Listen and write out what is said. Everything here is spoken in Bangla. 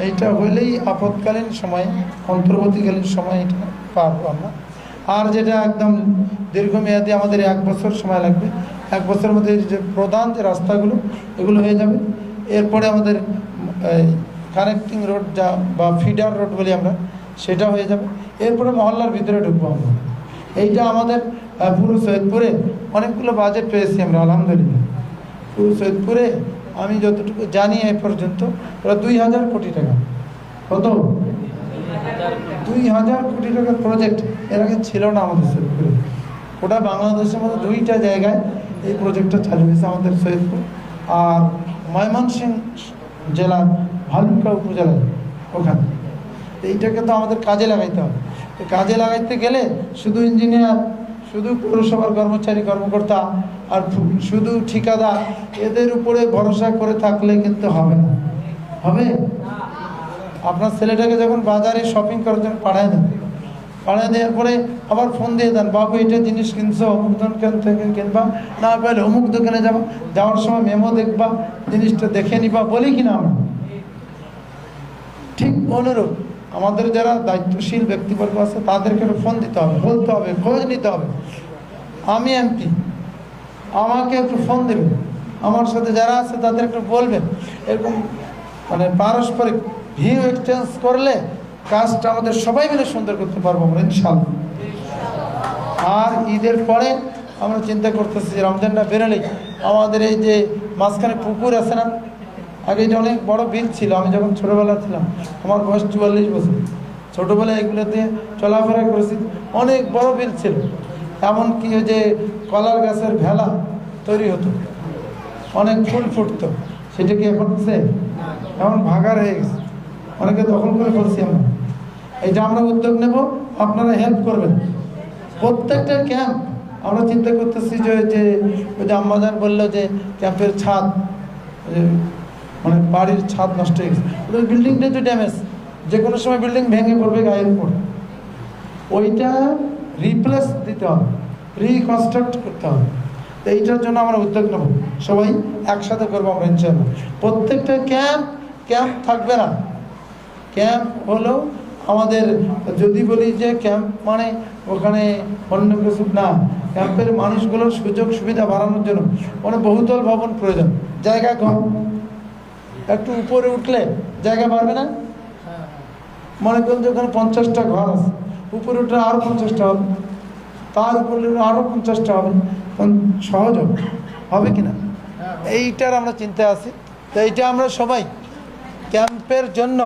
এইটা হইলেই আপৎকালীন সময়ে, অন্তর্বর্তীকালীন সময় এটা পারবো আমরা। আর যেটা একদম দীর্ঘমেয়াদী, আমাদের 1 বছর সময় লাগবে। 1 বছরের মধ্যে যে প্রধান যে রাস্তাগুলো এগুলো হয়ে যাবে। এরপরে আমাদের কানেক্টিং রোড যা বা ফিডার রোড বলি আমরা, সেটা হয়ে যাবে। এরপরে মহল্লার ভিতরে ঢুকবো আমরা। এইটা আমাদের পুরো সৈয়দপুরে অনেকগুলো বাজেট পেয়েছি আমরা, আলহামদুলিল্লাহ। পুরো সৈয়দপুরে আমি যতটুকু জানি এ পর্যন্ত ওরা 2000 কোটি টাকা, কত 2000 কোটি টাকার প্রজেক্ট এর আগে ছিল না আমাদের সৈয়দপুরে। ওটা বাংলাদেশের মধ্যে 2টা জায়গায় এই প্রজেক্টটা চালু হয়েছে, আমাদের সৈয়দপুর আর ময়মনসিংহ জেলার ভালুকা উপজেলায় ওখানে। এইটাকে তো আমাদের কাজে লাগাইতে হবে। কাজে লাগাইতে গেলে শুধু ইঞ্জিনিয়ার, শুধু পৌরসভার কর্মচারী কর্মকর্তা আর শুধু ঠিকাদার এদের উপরে ভরসা করে থাকলে কিন্তু হবে না। হবে? আপনার ছেলেটাকে যখন বাজারে শপিং করার জন্য পাঠায় দেন, পাঠিয়ে দেওয়ার পরে আবার ফোন দিয়ে দেন, বাবু এটা জিনিস কিনছো, অমুক দোকান থেকে কিনবা, না পাইলে অমুক দোকানে যাবো, যাওয়ার সময় মেমো দেখবা, জিনিসটা দেখে নিবা, বলি কিনা আমরা? ঠিক অনুরূপ আমাদের যারা দায়িত্বশীল ব্যক্তিবর্গ আছে তাদেরকে ফোন দিতে হবে, বলতে হবে, খোঁজ নিতে হবে। আমি এমপি, আমাকে একটু ফোন দেবেন, আমার সাথে যারা আছে তাদের একটু বলবেন। এরকম মানে পারস্পরিক ভিউ এক্সচেঞ্জ করলে কাজটা আমাদের সবাই মিলে সুন্দর করতে পারবো আমরা, ইনশাআল্লাহ। আর ঈদের পরে আমরা চিন্তা করতেছি যে রমজানটা বেরোলেই আমাদের এই যে মাঝখানে পুকুর আছে না, আগে এটা অনেক বড় বিল ছিল। আমি যখন ছোটোবেলা ছিলাম, আমার বয়স 44 বছর, ছোটোবেলায় এগুলোতে চলাফেরা করেছি, অনেক বড় বিল ছিল। এমনকি ওই যে কলার গাছের ভেলা তৈরি হতো, অনেক ফুল ফুটতো, সেটা কি এখন হচ্ছে? এখন ভাগার হয়ে গেছে, অনেকে দখল করে ফেলছি আমরা। এটা আমরা উদ্যোগ নেব, আপনারা হেল্প করবেন। প্রত্যেকটা ক্যাম্প আমরা চিন্তা করতেছি যে ওই যে আম্মাজান বললো যে ক্যাম্পের ছাদ, মানে বাড়ির ছাদ নষ্ট হয়ে গেছে, ওদের বিল্ডিংটা তো ড্যামেজ, যে কোনো সময় বিল্ডিং ভেঙে পড়বে গায়ের উপর, ওইটা রিপ্লেস দিতে হবে, রিকনস্ট্রাক্ট করতে হবে। তো এইটার জন্য আমরা উদ্যোগ নেব, সবাই একসাথে করবো আমরা ইনশাআল্লাহ। প্রত্যেকটা ক্যাম্প থাকবে না, ক্যাম্প হলো আমাদের, যদি বলি যে ক্যাম্প মানে ওখানে অন্য কিছু না, ক্যাম্পের মানুষগুলোর সুযোগ সুবিধা বাড়ানোর জন্য মানে বহুতল ভবন প্রয়োজন, জায়গা কম, একটু উপরে উঠলে জায়গা বাড়বে না? মনে করেন যে ওখানে 50টা ঘর আছে, উপরে উঠলে আরও 50টা হবে, তার উপরে আরও 50টা হবে, সহজ হবে কিনা? এইটার আমরা চিন্তা আছি। তো এইটা আমরা সবাই ক্যাম্পের জন্য